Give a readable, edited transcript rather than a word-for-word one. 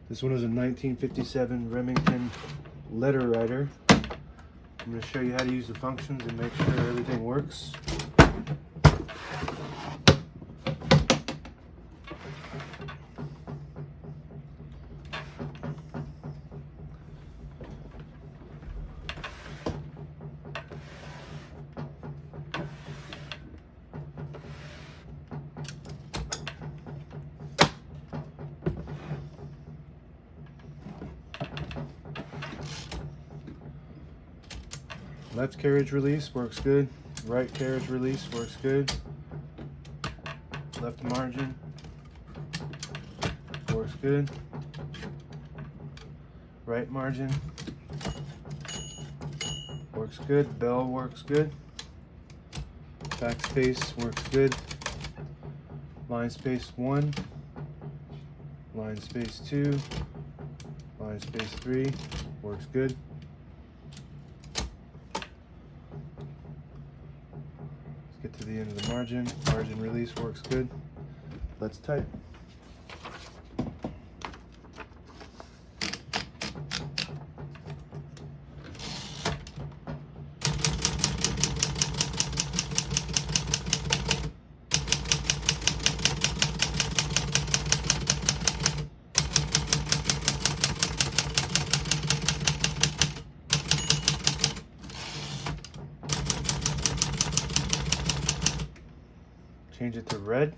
This one is a 1957 Remington Letter-Riter. I'm going to show you how to use the functions and make sure everything works. Left carriage release works good. Right carriage release works good. Left margin works good. Right margin works good. Bell works good. Backspace works good. Line space 1. Line space 2. Line space 3 works good. Get to the end of the margin. Margin release works good. Let's type. Change it to red.